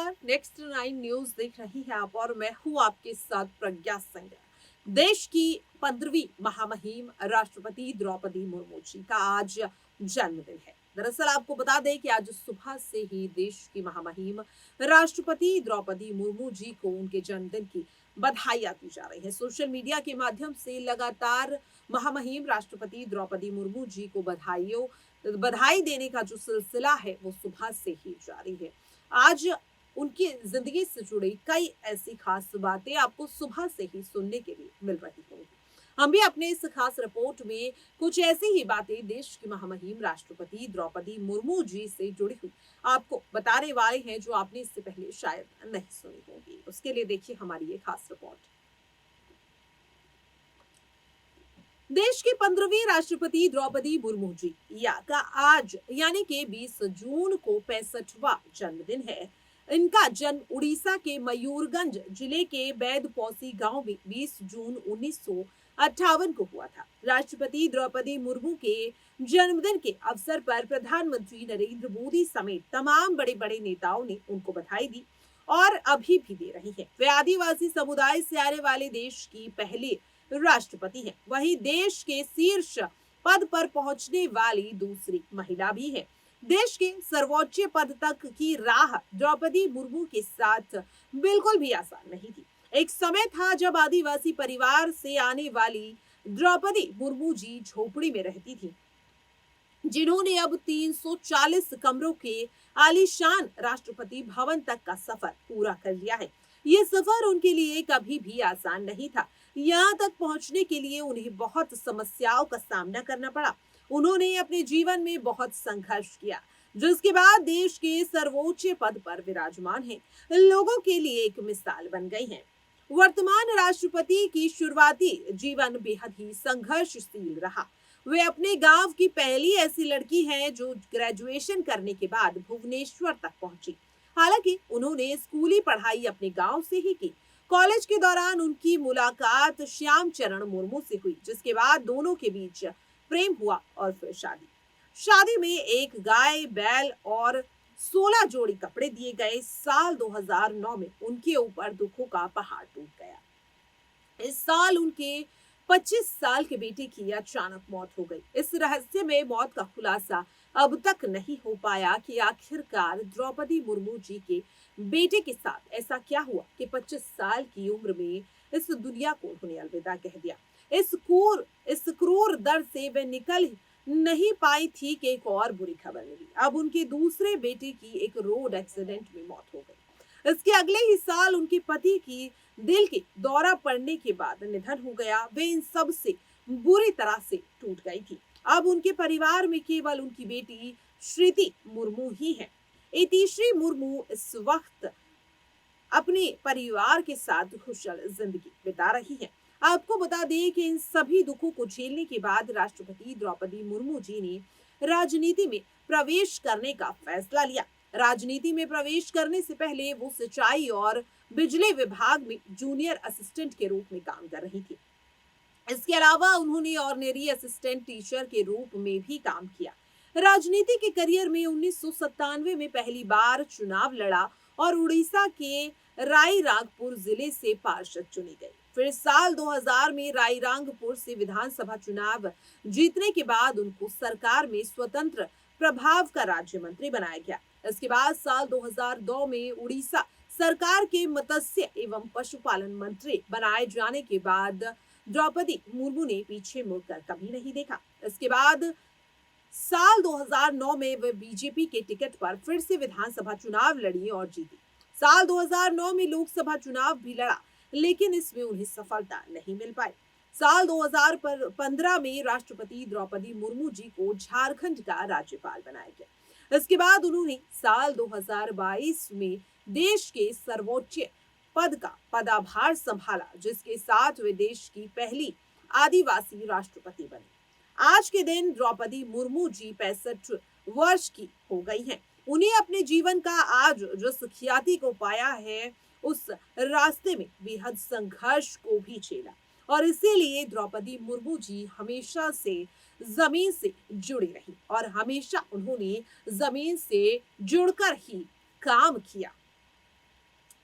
नमस्कार। Next 9 news देख रही हैं आप और मैं हूं आपके साथ प्रज्ञा सिंह। देश की 15वीं महामहिम राष्ट्रपति द्रौपदी मुर्मू जी का आज जन्मदिन है। दरअसल आपको बता दें कि आज सुबह से ही देश की महामहिम राष्ट्रपति द्रौपदी मुर्मू जी को उनके जन्मदिन की बधाइयां दी जा रही है। सोशल मीडिया के माध्यम से लगातार महामहिम राष्ट्रपति द्रौपदी मुर्मू जी को बधाई देने का जो सिलसिला है वो सुबह से ही जारी है। आज उनकी जिंदगी से जुड़ी कई ऐसी खास बातें आपको सुबह से ही सुनने के लिए मिल रही होंगी। हम भी अपने इस खास रिपोर्ट में कुछ ऐसी ही बातें देश की महामहिम राष्ट्रपति द्रौपदी मुर्मू जी से जुड़ी हुई आपको बताने वाले हैं, जो आपने इससे पहले शायद नहीं सुनी होगी। उसके लिए देखिए हमारी ये खास रिपोर्ट। देश की 15वीं राष्ट्रपति द्रौपदी मुर्मू जी या का आज यानी कि 20 जून को 65वां जन्मदिन है। इनका जन्म उड़ीसा के मयूरगंज जिले के बैदपौसी गांव में 20 जून 1958 को हुआ था। राष्ट्रपति द्रौपदी मुर्मू के जन्मदिन के अवसर पर प्रधानमंत्री नरेंद्र मोदी समेत तमाम बड़े बड़े नेताओं ने उनको बधाई दी और अभी भी दे रही है। वे आदिवासी समुदाय से आने वाले देश की पहली राष्ट्रपति हैं। वहीं देश के शीर्ष पद पर पहुंचने वाली दूसरी महिला भी है। देश के सर्वोच्च पद तक की राह द्रौपदी मुर्मू के साथ बिल्कुल भी आसान नहीं थी। एक समय था जब आदिवासी परिवार से आने वाली द्रौपदी मुर्मू जी झोपड़ी में रहती थी, जिन्होंने अब 340 कमरों के आलीशान राष्ट्रपति भवन तक का सफर पूरा कर लिया है। ये सफर उनके लिए कभी भी आसान नहीं था। यहाँ तक पहुंचने के लिए उन्हें बहुत समस्याओं का सामना करना पड़ा। उन्होंने अपने जीवन में बहुत संघर्ष किया, जिसके बाद देश के सर्वोच्च पद पर विराजमान हैं, लोगों के लिए एक मिसाल बन गई हैं। वर्तमान राष्ट्रपति की शुरुआती जीवन बेहद ही संघर्षशील रहा। वे अपने गांव की पहली ऐसी लड़की हैं जो ग्रेजुएशन करने के बाद भुवनेश्वर तक पहुंची। हालांकि उन्होंने स्कूली पढ़ाई अपने गांव से ही की। कॉलेज के दौरान उनकी मुलाकात श्याम चरण मुर्मू से हुई, जिसके बाद दोनों के बीच प्रेम हुआ और फिर शादी। शादी में एक गाय, बैल और 16 जोड़ी कपड़े दिए गए। साल 2009 में उनके ऊपर दुखों का पहाड़ टूट गया। इस साल उनके 25 साल के बेटे की अचानक मौत हो गई। इस रहस्य में मौत का खुलासा अब तक नहीं हो पाया कि आखिरकार द्रौपदी मुर्मू जी के बेटे के साथ ऐसा क्या हुआ कि 25 साल की उम्र में इस दुनिया को उन्होंने अलविदा कह दिया। इस क्रूर दर्द से वे निकल नहीं पाई थी कि एक और बुरी खबर मिली। अब उनके दूसरे बेटे की एक रोड एक्सीडेंट में मौत हो गई। इसके अगले ही साल उनके पति की दिल के दौरा पड़ने के बाद निधन हो गया। वे इन सब से बुरी तरह से टूट गई थी। अब उनके परिवार में केवल उनकी बेटी श्रुति मुर्मू ही है। इतिश्री मुर्मू इस वक्त अपने परिवार के साथ खुशहाल जिंदगी बिता रही हैं। आपको बता दें कि इन सभी दुखों को झेलने के बाद राष्ट्रपति द्रौपदी मुर्मू जी ने राजनीति में प्रवेश करने का फैसला लिया। राजनीति में प्रवेश करने से पहले वो सिंचाई और बिजली विभाग में जूनियर असिस्टेंट के रूप में काम कर रही थी। इसके अलावा उन्होंने ऑर्डिनरी असिस्टेंट टीचर के रूप में भी काम किया। राजनीति के करियर में 1997 में पहली बार चुनाव लड़ा और उड़ीसा के रायरंगपुर जिले से पार्षद चुनी गई। फिर साल 2000 में रायरंगपुर से विधानसभा चुनाव जीतने के बाद उनको सरकार में स्वतंत्र प्रभाव का राज्य मंत्री बनाया गया। इसके बाद साल 2002 में उड़ीसा सरकार के मत्स्य एवं पशुपालन मंत्री बनाए जाने के बाद द्रौपदी मुर्मू ने पीछे मुड़कर कभी नहीं देखा। इसके बाद साल 2009 में वे बीजेपी के टिकट पर फिर से विधानसभा चुनाव लड़ी और जीती। साल 2009 में लोकसभा चुनाव भी लड़ा, लेकिन इसमें उन्हें सफलता नहीं मिल पाई। साल 2015 में राष्ट्रपति द्रौपदी मुर्मू जी को झारखंड का राज्यपाल बनाया गया। इसके बाद उन्होंने साल 2022 में देश के सर्वोच्च पद का पदभार संभाला, जिसके साथ वे देश की पहली आदिवासी राष्ट्रपति बनी। आज के दिन द्रौपदी मुर्मू जी 65 वर्ष की हो गई हैं। उन्हें अपने जीवन का आज जिस ख्याति को पाया है, उस रास्ते में बेहद संघर्ष को भी झेला और इसीलिए द्रौपदी मुर्मू जी हमेशा से जमीन से जुड़ी रही और हमेशा उन्होंने जमीन से जुड़कर ही काम किया।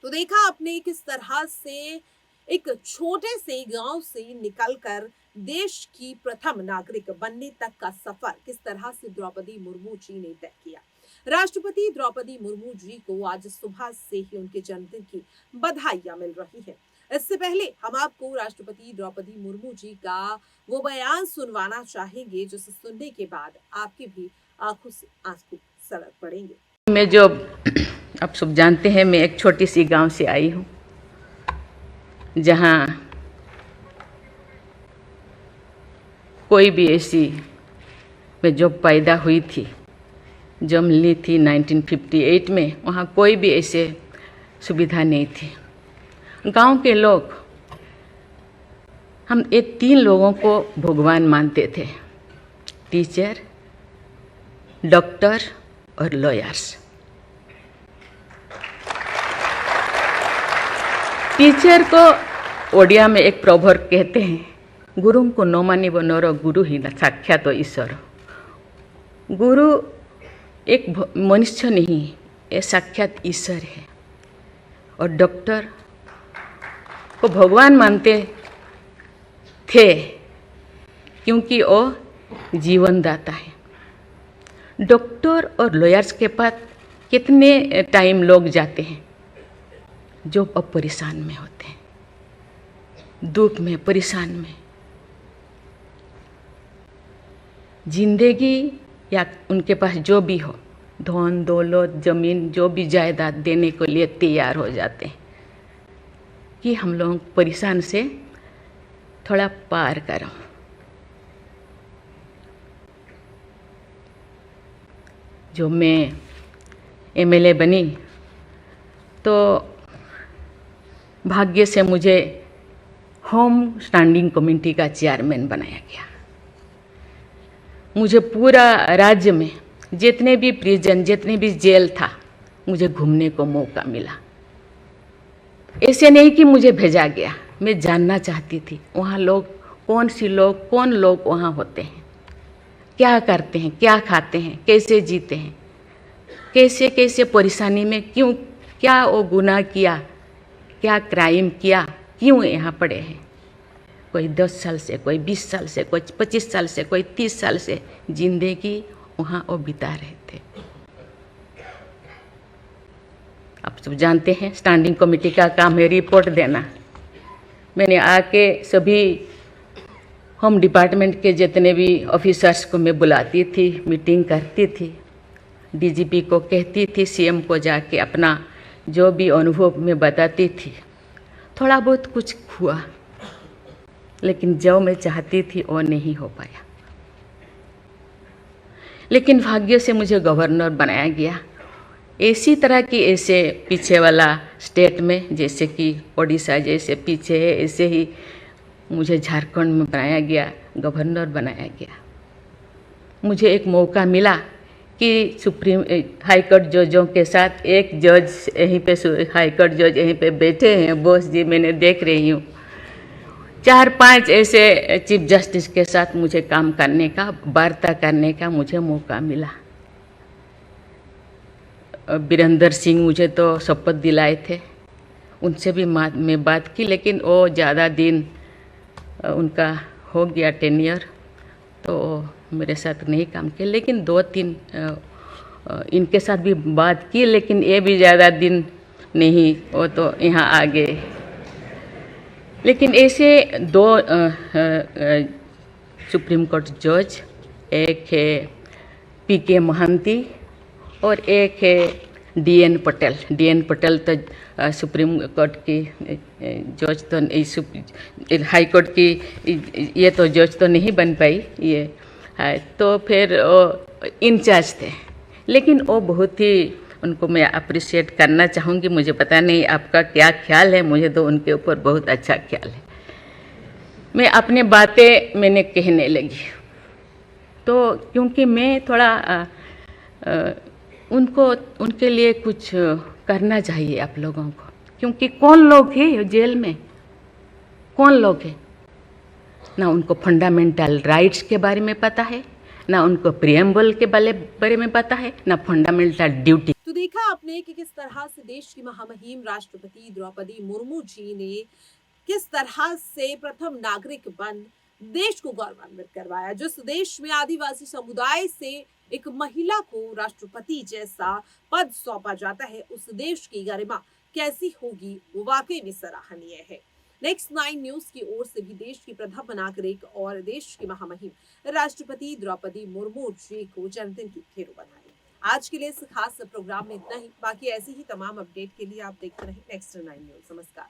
तो देखा आपने किस तरह से एक छोटे से गांव से निकलकर देश की प्रथम नागरिक बनने तक का सफर किस तरह से द्रौपदी मुर्मू जी ने तय किया। राष्ट्रपति द्रौपदी मुर्मू जी को आज सुबह से ही उनके जन्मदिन की बधाइयां मिल रही है। इससे पहले हम आपको राष्ट्रपति द्रौपदी मुर्मू जी का वो बयान सुनवाना चाहेंगे जिसे सुनने के बाद आपकी भी आंखों से आंसू सड़क पड़ेंगे। मैं जो आप सब जानते हैं, मैं एक छोटी सी गांव से आई हूँ जहाँ कोई भी ऐसी, मैं जब पैदा हुई थी, जब मिली थी 1958 में, वहाँ कोई भी ऐसे सुविधा नहीं थी। गांव के लोग, हम ये 3 लोगों को भगवान मानते थे, टीचर, डॉक्टर और लॉयर्स। टीचर को ओडिया में एक प्रोवर्ब कहते हैं, गुरुं को नो मानिबो नरो गुरु ही न साक्षात ईश्वर। गुरु एक मनुष्य नहीं, ये साक्षात ईश्वर है। और डॉक्टर को भगवान मानते थे क्योंकि वो जीवन दाता है। डॉक्टर और लॉयर्स के पास कितने टाइम लोग जाते हैं जो अब परेशान में होते हैं, दुख में, परेशान में। जिंदगी या उनके पास जो भी हो, धन दौलत, जमीन, जो भी जायदाद देने के लिए तैयार हो जाते हैं कि हम लोग परेशान से थोड़ा पार करो। जो मैं एमएलए बनी तो भाग्य से मुझे होम स्टैंडिंग कमेटी का चेयरमैन बनाया गया। मुझे पूरा राज्य में जितने भी प्रिजन, जितने भी जेल था, मुझे घूमने को मौका मिला। ऐसे नहीं कि मुझे भेजा गया, मैं जानना चाहती थी वहाँ लोग कौन लोग वहाँ होते हैं, क्या करते हैं, क्या खाते हैं, कैसे जीते हैं, कैसे कैसे परेशानी में, क्यों, क्या वो गुनाह किया, क्या क्राइम किया, क्यों यहाँ पड़े हैं। कोई 10 साल से, कोई 20 साल से, कोई 25 साल से, कोई 30 साल से जिंदगी वहाँ वो बिता रहे थे। आप सब जानते हैं स्टैंडिंग कमेटी का काम है रिपोर्ट देना। मैंने आके सभी होम डिपार्टमेंट के जितने भी ऑफिसर्स को मैं बुलाती थी, मीटिंग करती थी, डीजीपी को कहती थी, सीएम को जाके अपना जो भी अनुभव मैं बताती थी। थोड़ा बहुत कुछ हुआ, लेकिन जो मैं चाहती थी वो नहीं हो पाया। लेकिन भाग्य से मुझे गवर्नर बनाया गया। इसी तरह की, ऐसे पीछे वाला स्टेट में, जैसे कि ओडिशा जैसे पीछे है, ऐसे ही मुझे झारखंड में बनाया गया, गवर्नर बनाया गया। मुझे एक मौका मिला कि सुप्रीम हाई कोर्ट जजों के साथ एक जज यहीं पे, हाई कोर्ट जज यहीं पे बैठे हैं, बोस जी, मैंने देख रही हूँ। 4-5 ऐसे चीफ जस्टिस के साथ मुझे काम करने का, वार्ता करने का मुझे मौका मिला। वीरेंद्र सिंह मुझे तो शपथ दिलाए थे, उनसे भी मैं बात की, लेकिन वो ज़्यादा दिन उनका हो गया टेन्योर, तो मेरे साथ नहीं काम किया। लेकिन 2-3 इनके साथ भी बात की, लेकिन ये भी ज़्यादा दिन नहीं, वो तो यहाँ आ गए। लेकिन ऐसे 2 सुप्रीम कोर्ट जज, एक है पीके महांती और एक है डीएन पटेल। डीएन पटेल तो सुप्रीम कोर्ट की जज तो, हाई कोर्ट की ये तो जज तो नहीं बन पाई ये है, तो फिर इंचार्ज थे। लेकिन वो बहुत ही, उनको मैं अप्रिशिएट करना चाहूँगी। मुझे पता नहीं आपका क्या ख्याल है, मुझे तो उनके ऊपर बहुत अच्छा ख्याल है। मैं अपने बातें मैंने कहने लगी, तो क्योंकि मैं थोड़ा उनके लिए कुछ करना चाहिए आप लोगों को, क्योंकि कौन लोग हैं जेल में, कौन लोग हैं, ना उनको फंडामेंटल राइट्स के बारे में पता है, ना उनको प्रिएम्बल के बारे में पता है, ना फंडामेंटल ड्यूटी। देखा आपने कि किस तरह से देश की महामहिम राष्ट्रपति द्रौपदी मुर्मू जी ने किस तरह से प्रथम नागरिक बन देश को गौरवान्वित करवाया। जिस देश में आदिवासी समुदाय से एक महिला को राष्ट्रपति जैसा पद सौंपा जाता है, उस देश की गरिमा कैसी होगी, वो वाकई में सराहनीय है। नेक्स्ट 9 न्यूज की ओर से भी देश की प्रथम नागरिक और देश की महामहिम राष्ट्रपति द्रौपदी मुर्मू जी को जन्मदिन की ढेरों बधाई। आज के लिए इस खास प्रोग्राम में इतना ही। बाकी ऐसी ही तमाम अपडेट के लिए आप देखते रहें नेक्स्ट 9 न्यूज। नमस्कार।